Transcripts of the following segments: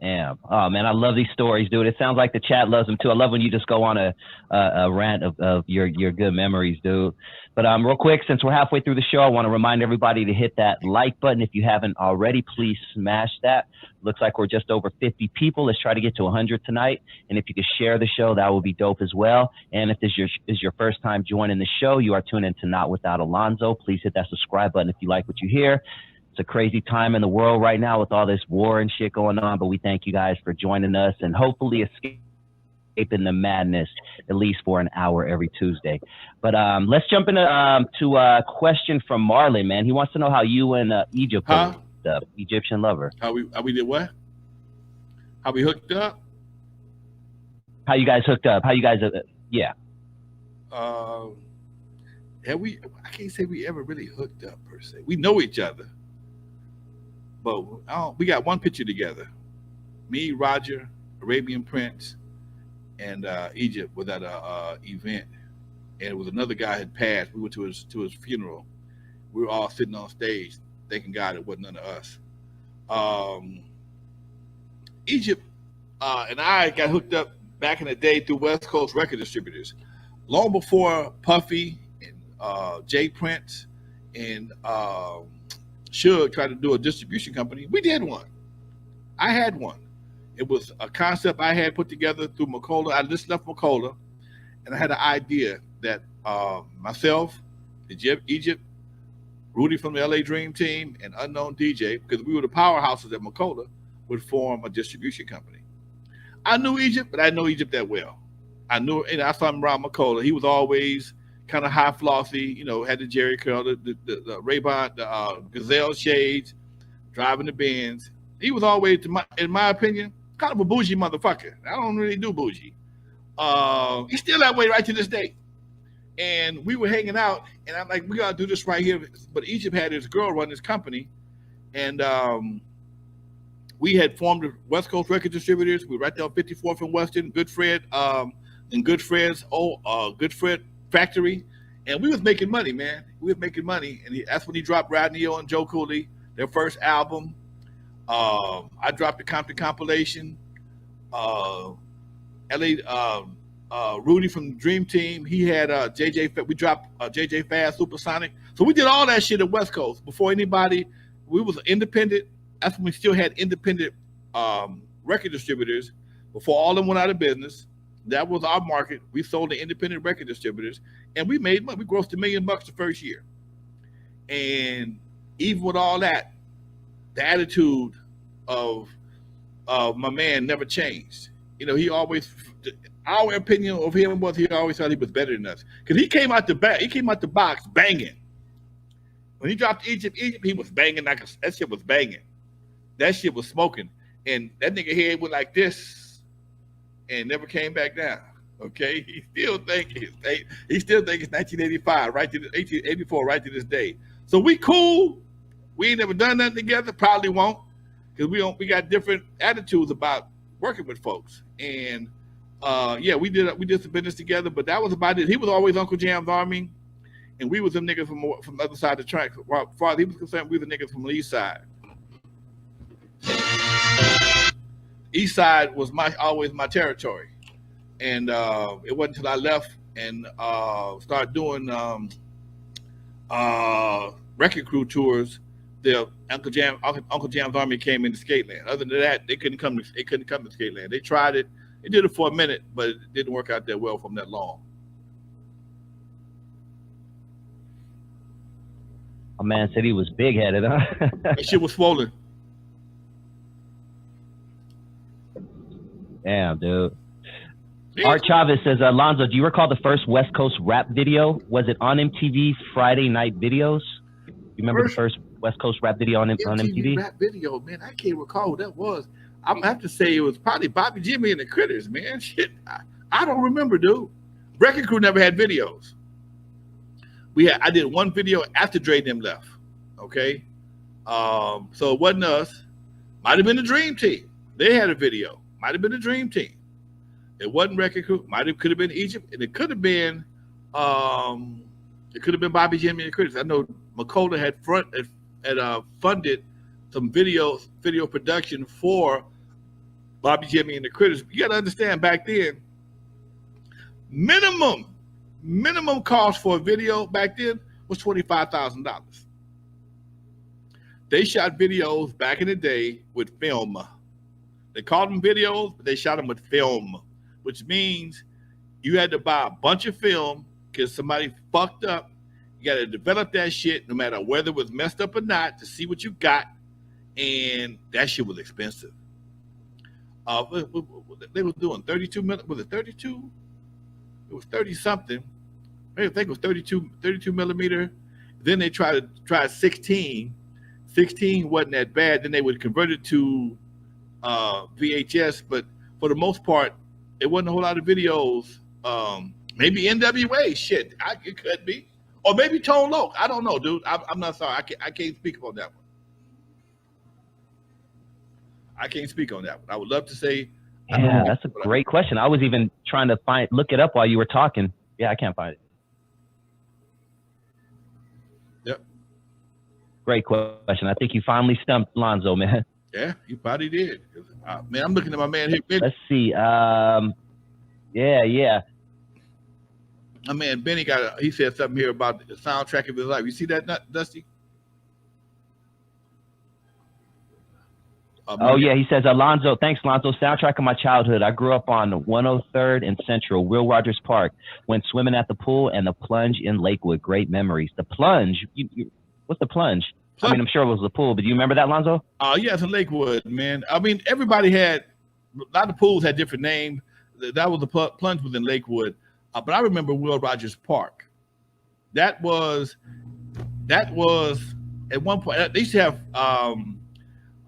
Damn. Oh man, I love these stories, dude. It sounds like the chat loves them too. I love when you just go on a rant of your good memories, dude. But real quick, since we're halfway through the show, I want to remind everybody to hit that like button if you haven't already. Please smash that. Looks like we're just over 50 people. Let's try to get to 100 tonight. And if you could share the show, that would be dope as well. And if this is your first time joining the show, you are tuned into Not Without Alonzo. Please hit that subscribe button if you like what you hear. It's a crazy time in the world right now with all this war and shit going on, but we thank you guys for joining us and hopefully escaping the madness at least for an hour every Tuesday. But let's jump into to a question from Marlon, man. He wants to know how you and Egypt hooked up, Egyptian lover. How we did what? How we hooked up? How you guys hooked up? How you guys? Yeah. Have we? I can't say we ever really hooked up per se. We know each other. But we got one picture together. Me, Roger, Arabian Prince, and Egypt was at a event, and it was another guy had passed. We went to his funeral. We were all sitting on stage, thanking God it wasn't none of us. Egypt and I got hooked up back in the day through West Coast record distributors, long before Puffy and Jay Prince and Suge tried to do a distribution company. We did one. I had one. It was a concept I had put together through Michel'le. I just left Michel'le, and I had an idea that myself, Egypt, Rudy from the LA Dream Team, and Unknown DJ, because we were the powerhouses at Michel'le, would form a distribution company. I knew Egypt, but I didn't know Egypt that well. I knew, and I saw him around Michel'le. He was always kind of high flossy, had the Jerry curl, the Ray-Ban, the Gazelle shades, driving the Benz. He was always, in my opinion, kind of a bougie motherfucker. I don't really do bougie. He's still that way right to this day. And we were hanging out, and I'm like, we gotta do this right here. But Egypt had his girl run his company, and we had formed the West Coast Record Distributors. We were right there on 54th and Western, Good Fred, and Good Fred's Good Fred factory, and we was making money, man. We was making money, and that's when he dropped Rodney and Joe Cooley, their first album. I dropped the Compton compilation. Rudy from the Dream Team, he had JJ. We dropped JJ Fast, Supersonic. So we did all that shit at West Coast before anybody. We was independent. That's when we still had independent record distributors before all of them went out of business. That was our market. We sold to independent record distributors, and we made money. We grossed $1 million the first year. And even with all that, the attitude of my man never changed. He always, our opinion of him was he always thought he was better than us. Because he came out the box banging. When he dropped Egypt, he was banging that shit was banging. That shit was smoking. And that nigga head went like this and never came back down. Okay, he still think it's 1985, right to 1884, right to this day. So we cool. We ain't never done nothing together. Probably won't, because we got different attitudes about working with folks. And we did some business together, but that was about it. He was always Uncle Jam's Army, and we was them niggas from the other side of the track. As far as he was concerned, we were the niggas from the east side. East side was always my territory, and it wasn't until I left and started doing record crew tours. The Uncle Jam's Army came into Skateland. Other than that, they couldn't come to Skateland. They tried it. They did it for a minute, but it didn't work out that well from that long. A man said he was big-headed, huh? That shit was swollen. Damn, dude. Art Chavez says, Lonzo, do you recall the first West Coast rap video? Was it on MTV Friday Night Videos? You remember the first West Coast rap video on MTV? Rap video, man. I can't recall what that was. I'm gonna have to say it was probably Bobby Jimmy and the Critters, man. Shit, I don't remember, dude. Record Crew never had videos. I did one video after Dre and them left. Okay, so it wasn't us. Might have been the Dream Team. They had a video. Might have been the Dream Team. It wasn't Record Crew. Could have been Egypt, and it could have been Bobby Jimmy and the Critters. I know Michel'le had funded some video production for Bobby Jimmy and the Critters. You got to understand back then, minimum cost for a video back then was $25,000. They shot videos back in the day with film. They called them videos, but they shot them with film, which means you had to buy a bunch of film because somebody fucked up. You got to develop that shit no matter whether it was messed up or not to see what you got. And that shit was expensive. They was doing 32 millimeter. Was it 32? It was 30 something. I think it was 32 millimeter. Then they tried 16. 16 wasn't that bad. Then they would convert it to VHS. But for the most part, it wasn't a whole lot of videos. Maybe N.W.A. shit. It could be. Or maybe Tone Loc. I don't know, dude. I'm not sorry. I can't speak on that one. I can't speak on that one. I would love to say. Yeah, that's a great question. I was even trying to look it up while you were talking. Yeah, I can't find it. Yep. Great question. I think you finally stumped Lonzo, man. Yeah, you probably did. Man, I'm looking at my man here. Let's see. Yeah. My man Benny he said something here about the soundtrack of his life. You see that, Dusty? Yeah, he says, Alonzo, thanks, Lonzo. Soundtrack of my childhood. I grew up on 103rd and Central, Will Rogers Park. Went swimming at the pool and the plunge in Lakewood. Great memories. The plunge? What's the plunge? I mean, I'm sure it was the pool, but do you remember that, Lonzo? Yeah, it's in Lakewood, man. I mean, everybody had, a lot of pools had different names. That was the plunge was in Lakewood. But I remember Will Rogers Park. That was at one point, they used to have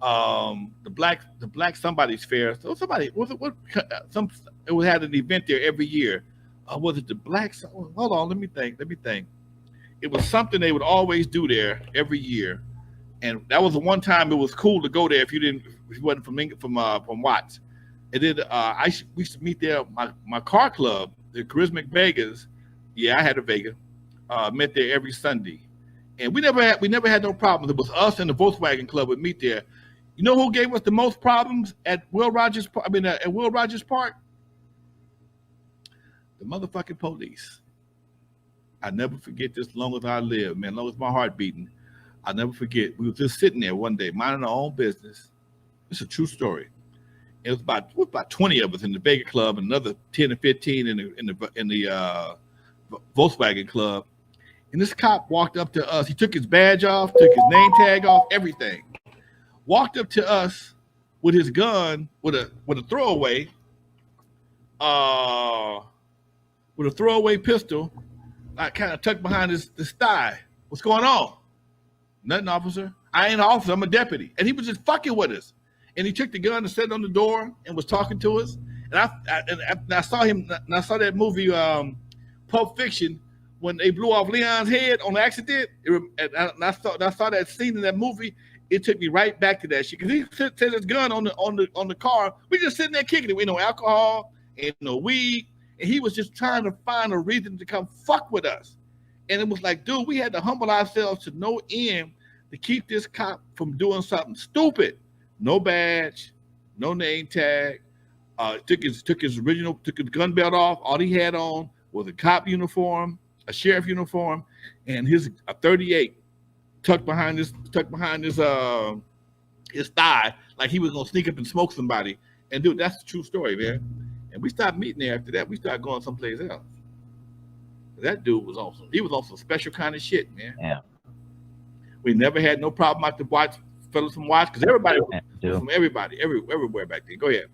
the black somebody's fair. So somebody it had an event there every year. Was it the black? Hold on, let me think. It was something they would always do there every year, and that was the one time it was cool to go there if you wasn't from Watts. And then we used to meet there. My car club, the Charismatic Vegas. Yeah, I had a Vega. Met there every Sunday, and we never had no problems. It was us and the Volkswagen Club would meet there. You know who gave us the most problems at Will Rogers Park? At Will Rogers Park, the motherfucking police. I never forget this long as I live, man. Long as my heart beating, I never forget. We were just sitting there one day, minding our own business. It's a true story. It was about 20 of us in the Vega Club, and another 10 or 15 in the Volkswagen Club. And this cop walked up to us. He took his badge off, took his name tag off, everything. Walked up to us with his gun, with a throwaway pistol, like kind of tucked behind his thigh. What's going on? Nothing, officer. I ain't an officer. I'm a deputy. And he was just fucking with us. And he took the gun and set it on the door and was talking to us. And I saw him. And I saw that movie, Pulp Fiction, when they blew off Leon's head on accident. And I saw that scene in that movie. It took me right back to that shit because he set his gun on the car. We just sitting there kicking it. We no alcohol and no weed, and he was just trying to find a reason to come fuck with us. And it was like, dude, we had to humble ourselves to no end to keep this cop from doing something stupid. No badge, no name tag. Took his gun belt off. All he had on was a cop uniform, a sheriff uniform, and a 38. Tucked behind his thigh, like he was gonna sneak up and smoke somebody. And dude, that's the true story, man. And we stopped meeting there after that. We started going someplace else. That dude was awesome. He was on some special kind of shit, man. Yeah. We never had no problem out the Watts, fellas from Watts, because everybody was from everywhere back then. Go ahead.